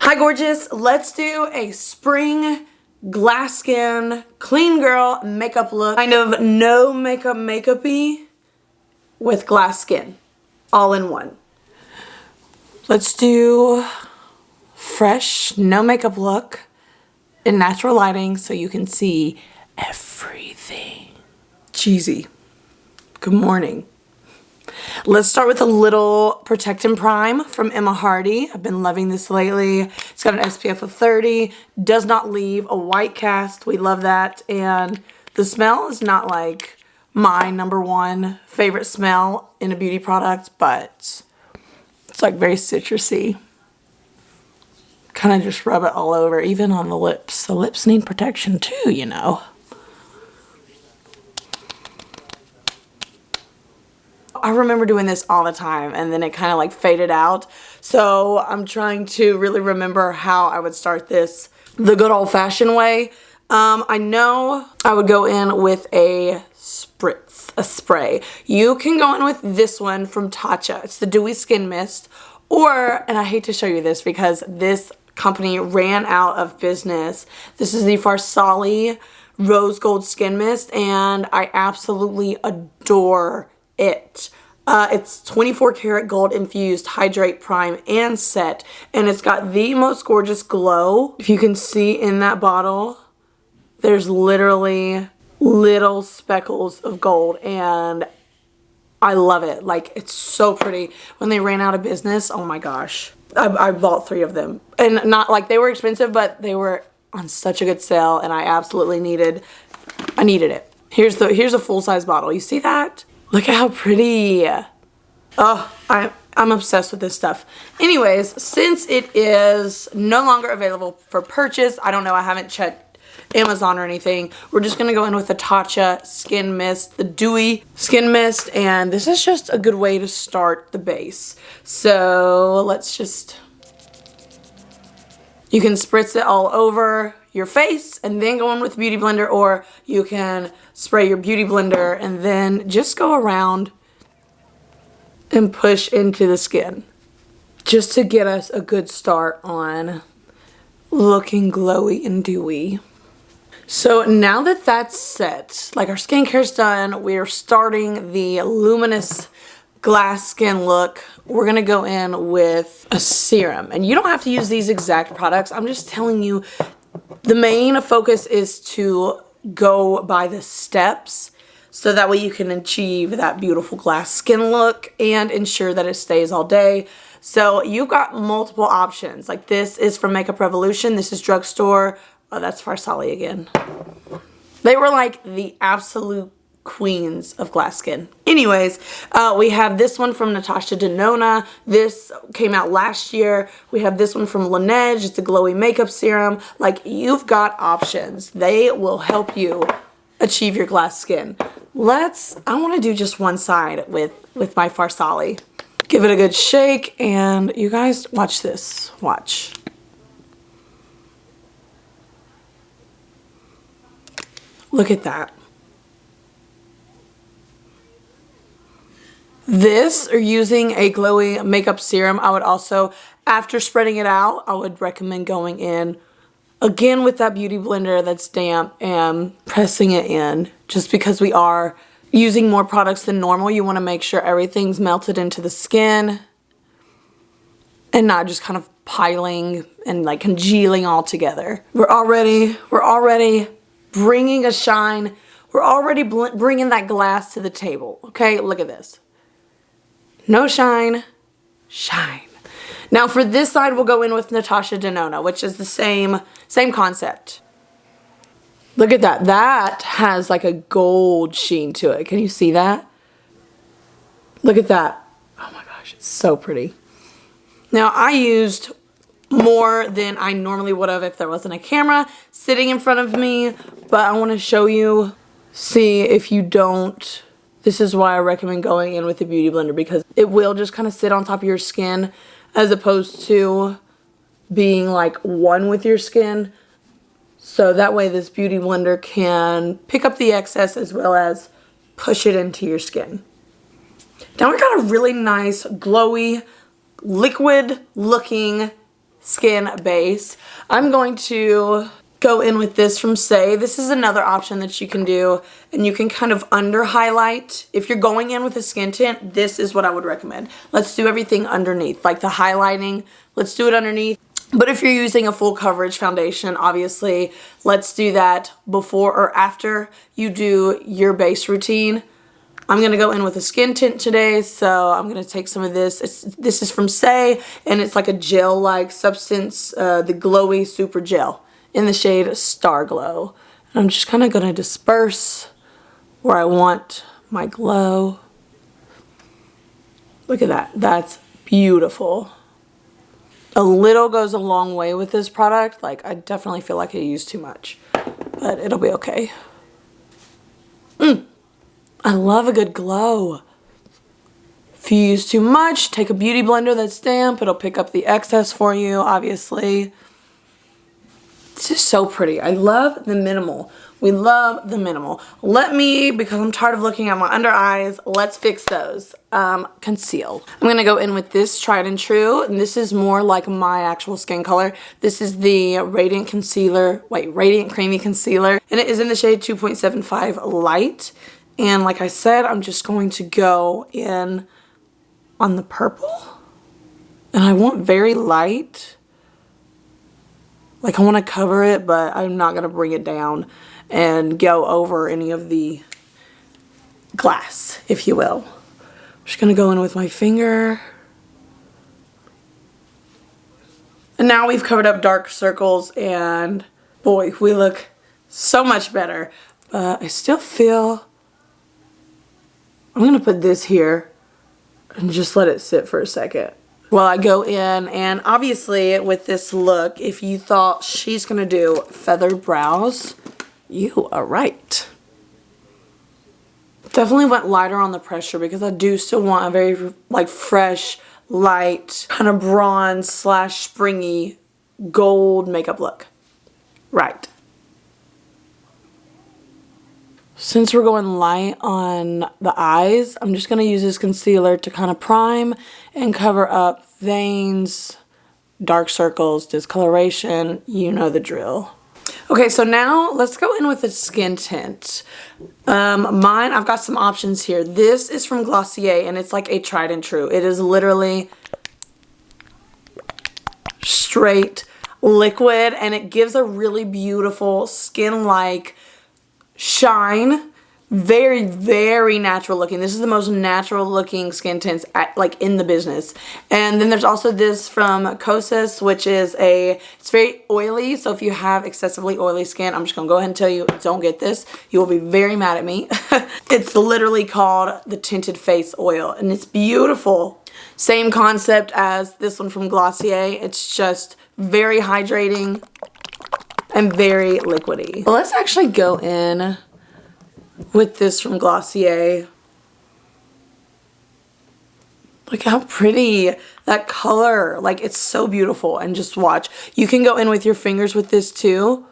Hi gorgeous, let's do a spring glass skin clean girl makeup look. Kind of no makeup-y with glass skin all in one. Let's do fresh no makeup look in natural lighting so you can see everything. Cheesy. Good morning. Let's start with a little Protect and Prime from HARDIE. I've been loving this lately. It's got an SPF of 30, does not leave a white cast. We love that. And the smell is not like my #1 favorite smell in a beauty product, but it's like very citrusy. Kind of just rub it all over, even on the lips. The lips need protection too, you know. I remember doing this all the time and then it kind of like faded out. So I'm trying to really remember how I would start this the good old-fashioned way. I know I would go in with a spritz, a spray. You can go in with this one from Tatcha. It's the Dewy Skin Mist. Or, and I hate to show you this because this company ran out of business. This is the Farsali Rose Gold Skin Mist and I absolutely adore it. It's 24 karat gold infused hydrate, prime, and set, and it's got the most gorgeous glow. If you can see in that bottle, there's literally little speckles of gold, and I love it. Like, it's so pretty. When they ran out of business, oh my gosh, I bought 3 of them, and not like they were expensive, but they were on such a good sale, and I absolutely needed it. Here's a full-size bottle. You see that? Look at how pretty. Oh, I'm obsessed with this stuff. Anyways, since it is no longer available for purchase, I don't know, I haven't checked Amazon or anything, we're just going to go in with the Tatcha Skin Mist, the Dewy Skin Mist, and this is just a good way to start the base. So let's just, you can spritz it all over your face and then go in with a beauty blender, or you can spray your beauty blender and then just go around and push into the skin just to get us a good start on looking glowy and dewy. So now that that's set, like our skincare's done, we're starting the luminous glass skin look. We're gonna go in with a serum, and you don't have to use these exact products. I'm just telling you, the main focus is to go by the steps so that way you can achieve that beautiful glass skin look and ensure that it stays all day. So you've got multiple options. Like, this is from Makeup Revolution. This is drugstore. Oh, that's Farsali again. They were like the absolute queens of glass skin. Anyways, we have this one from Natasha Denona. This came out last year. We have this one from Laneige. It's a glowy makeup serum. Like, you've got options. They will help you achieve your glass skin. I want to do just one side with my Farsali. Give it a good shake, and you guys watch this. Watch. Look at that. This, or using a glowy makeup serum, I would also, after spreading it out, I would recommend going in again with that beauty blender that's damp and pressing it in. Just because we are using more products than normal, you want to make sure everything's melted into the skin and not just kind of piling and like congealing all together. We're already bringing a shine. We're already bringing that glass to the table. Okay, look at this. No shine, shine. Now for this side, we'll go in with Natasha Denona, which is the same concept. Look at that. That has like a gold sheen to it. Can you see that? Look at that. Oh my gosh, it's so pretty. Now I used more than I normally would have if there wasn't a camera sitting in front of me, but I want to show you, see if you don't. This is why I recommend going in with a beauty blender, because it will just kind of sit on top of your skin as opposed to being like one with your skin. So that way this beauty blender can pick up the excess as well as push it into your skin. Now we got a really nice glowy liquid looking skin base. I'm going to go in with this from Say. This is another option that you can do, and you can kind of under highlight. If you're going in with a skin tint, this is what I would recommend. Let's do everything underneath, like the highlighting. Let's do it underneath. But if you're using a full coverage foundation, obviously, let's do that before or after you do your base routine. I'm going to go in with a skin tint today, so I'm going to take some of this. This is from Say, and it's like a gel-like substance, the Glowy Super Gel in the shade Star Glow. And I'm just kind of going to disperse where I want my glow. Look at that. That's beautiful. A little goes a long way with this product. Like, I definitely feel like I used too much, but it'll be okay. I love a good glow. If you use too much, take a beauty blender that's damp. It'll pick up the excess for you, obviously. This is so pretty. I love the minimal. We love the minimal. Let me, because I'm tired of looking at my under eyes, let's fix those. Conceal. I'm going to go in with this Tried and True, and this is more like my actual skin color. This is the Radiant Concealer, Radiant Creamy Concealer, and it is in the shade 2.75 Light. And like I said, I'm just going to go in on the purple, and I want very light. Like, I want to cover it, but I'm not going to bring it down and go over any of the glass, if you will. I'm just going to go in with my finger. And now we've covered up dark circles, and boy, we look so much better. But I still feel... I'm going to put this here and just let it sit for a second while I go in. And obviously with this look, if you thought she's going to do feathered brows, you are right. Definitely went lighter on the pressure because I do still want a very like fresh, light, kind of bronze / springy gold makeup look. Right. Since we're going light on the eyes, I'm just going to use this concealer to kind of prime and cover up veins, dark circles, discoloration. You know the drill. Okay, so now let's go in with a skin tint. Mine, I've got some options here. This is from Glossier, and it's like a Tried and True. It is literally straight liquid, and it gives a really beautiful skin-like shine. Very, very natural looking. This is the most natural looking skin tints like in the business. And then there's also this from Kosas, which is it's very oily. So if you have excessively oily skin, I'm just gonna go ahead and tell you, don't get this. You will be very mad at me. It's literally called the Tinted Face Oil, and it's beautiful. Same concept as this one from Glossier. It's just very hydrating and very liquidy. Well, let's actually go in with this from Glossier. Look how pretty that color, like it's so beautiful. And just watch, you can go in with your fingers with this too,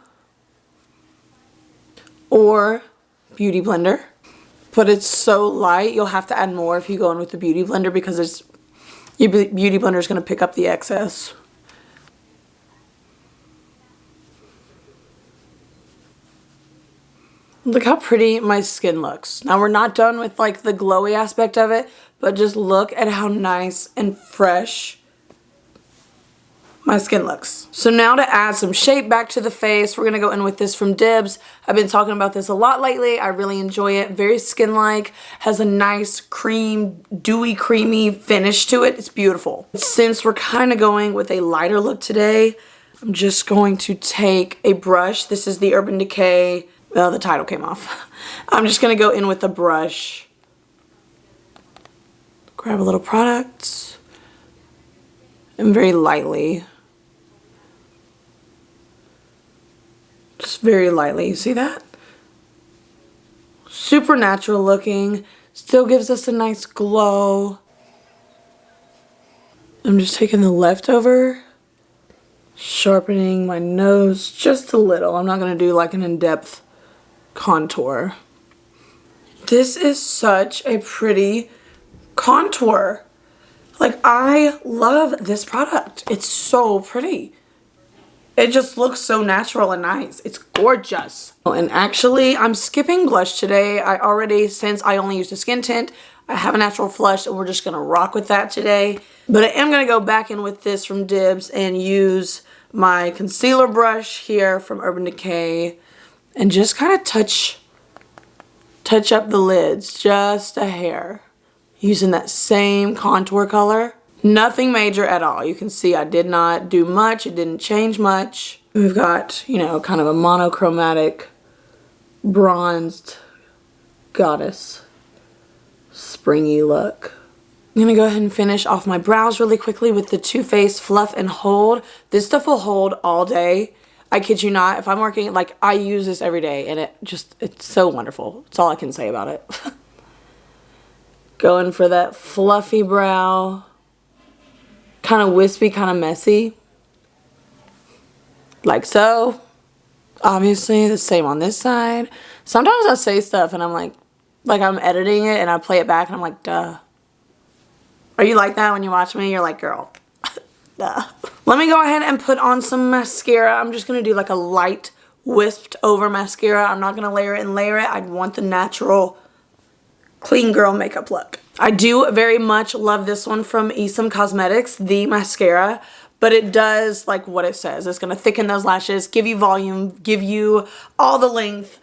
or beauty blender, but it's so light you'll have to add more if you go in with the beauty blender because your beauty blender is going to pick up the excess. Look how pretty my skin looks. Now we're not done with like the glowy aspect of it, but just look at how nice and fresh my skin looks. So now to add some shape back to the face, we're gonna go in with this from Dibs. I've been talking about this a lot lately. I really enjoy it. Very skin-like, has a nice cream, dewy, creamy finish to it. It's beautiful. Since we're kind of going with a lighter look today, I'm just going to take a brush. This is the Urban Decay. Well, the title came off. I'm just going to go in with a brush. Grab a little product. And very lightly. Just very lightly. You see that? Super natural looking. Still gives us a nice glow. I'm just taking the leftover. Sharpening my nose just a little. I'm not going to do like an in-depth contour. This is such a pretty contour. Like, I love this product. It's so pretty. It just looks so natural and nice. It's gorgeous. Oh, and actually, I'm skipping blush today. Since I only used a skin tint, I have a natural flush and we're just gonna rock with that today. But I am gonna go back in with this from Dibs and use my concealer brush here from Urban Decay and just kind of touch up the lids just a hair using that same contour color. Nothing major at all. You can see I did not do much. It didn't change much. We've got, you know, kind of a monochromatic bronzed goddess springy look. I'm gonna go ahead and finish off my brows really quickly with the Too Faced Fluff and Hold. This stuff will hold all day. I kid you not. If I'm working, like, I use this every day and it's so wonderful. That's all I can say about it. Going for that fluffy brow. Kind of wispy, kind of messy. Like so. Obviously, the same on this side. Sometimes I say stuff and I'm like I'm editing it and I play it back and I'm like, duh. Are you like that when you watch me? You're like, girl, duh. Let me go ahead and put on some mascara. I'm just going to do like a light wisped over mascara. I'm not going to layer it and layer it. I want the natural clean girl makeup look. I do very much love this one from Esom Cosmetics, the mascara, but it does like what it says. It's going to thicken those lashes, give you volume, give you all the length,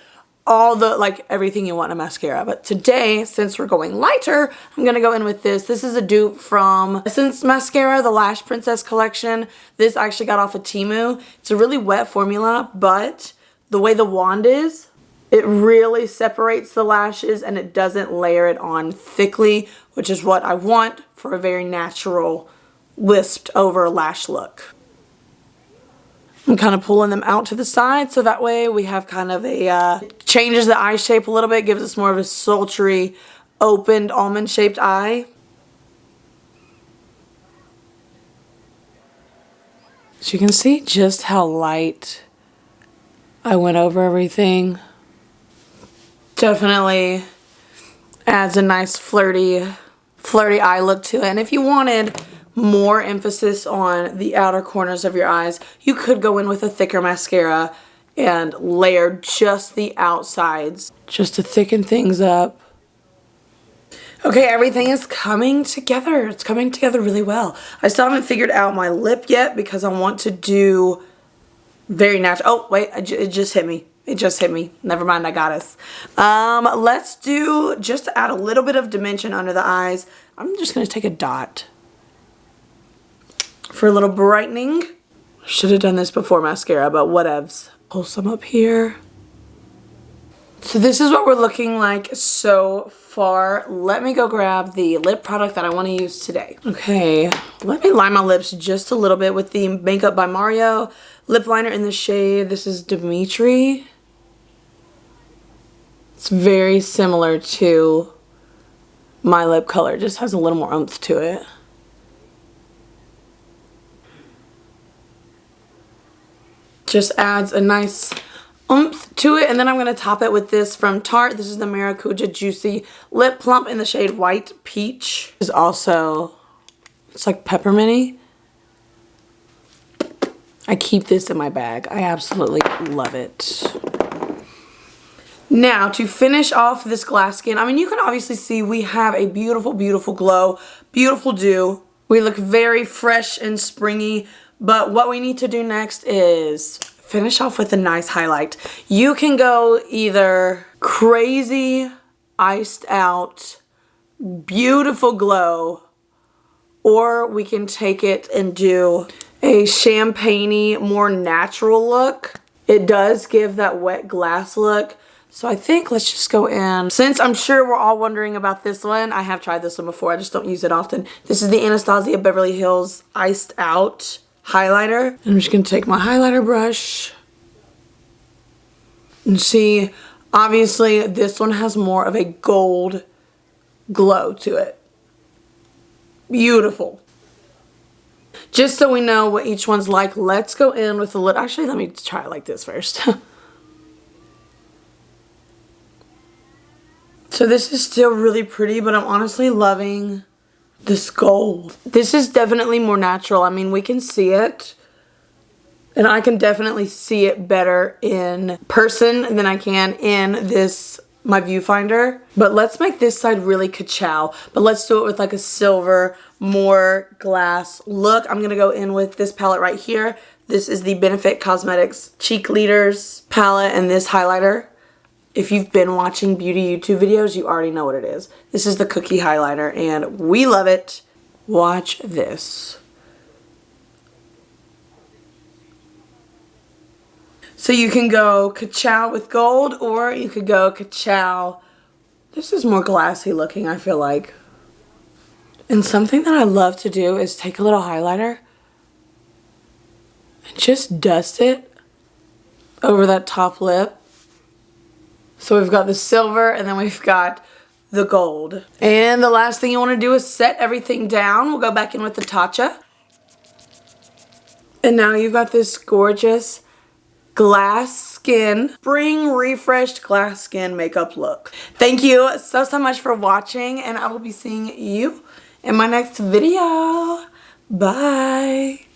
all the, like, everything you want in a mascara. But today, since we're going lighter, I'm going to go in with this. This is a dupe from Essence Mascara, the Lash Princess collection. This I actually got off of Temu. It's a really wet formula, but the way the wand is, it really separates the lashes and it doesn't layer it on thickly, which is what I want for a very natural wisped over lash look. I'm kind of pulling them out to the side so that way we have kind of a, changes the eye shape a little bit, gives us more of a sultry, opened almond shaped eye. So you can see just how light I went over everything. Definitely adds a nice flirty eye look to it. And if you wanted more emphasis on the outer corners of your eyes, you could go in with a thicker mascara and layer just the outsides just to thicken things up. Okay, everything is coming together. It's coming together really well. I still haven't figured out my lip yet because I want to do very natural. Oh, wait, it just hit me. It just hit me. Never mind, I got us. Let's do, just to add a little bit of dimension under the eyes, I'm just going to take a dot for a little brightening. Should have done this before mascara, but whatevs. Pull some up here. So this is what we're looking like so far. Let me go grab the lip product that I want to use today. Okay, let me line my lips just a little bit with the Makeup by Mario lip liner in the shade. This is Dimitri. It's very similar to my lip color, just has a little more oomph to it. Just adds a nice oomph to it. And then I'm going to top it with this from Tarte. This is the Maracuja Juicy Lip Plump in the shade White Peach. It's also, it's like pepperminty. I keep this in my bag. I absolutely love it. Now, to finish off this glass skin, I mean, you can obviously see we have a beautiful, beautiful glow, beautiful dew. We look very fresh and springy, but what we need to do next is finish off with a nice highlight. You can go either crazy, iced out, beautiful glow, or we can take it and do a champagne-y, more natural look. It does give that wet glass look. So I think let's just go in. Since I'm sure we're all wondering about this one, I have tried this one before. I just don't use it often. This is the Anastasia Beverly Hills Iced Out highlighter. I'm just going to take my highlighter brush. And see, obviously this one has more of a gold glow to it. Beautiful. Just so we know what each one's like, let's go in with a little, actually let me try it like this first. So this is still really pretty, but I'm honestly loving this gold. This is definitely more natural. I mean, we can see it. And I can definitely see it better in person than I can in this, my viewfinder. But let's make this side really ka-chow. But let's do it with like a silver, more glass look. I'm gonna go in with this palette right here. This is the Benefit Cosmetics Cheek Leaders palette and this highlighter. If you've been watching beauty YouTube videos, you already know what it is. This is the cookie highlighter and we love it. Watch this. So you can go ka-chow with gold or you could go ka-chow. This is more glassy looking, I feel like. And something that I love to do is take a little highlighter and just dust it over that top lip. So we've got the silver and then we've got the gold. And the last thing you want to do is set everything down. We'll go back in with the Tatcha. And now you've got this gorgeous glass skin, spring refreshed glass skin makeup look. Thank you so much for watching and I will be seeing you in my next video. Bye.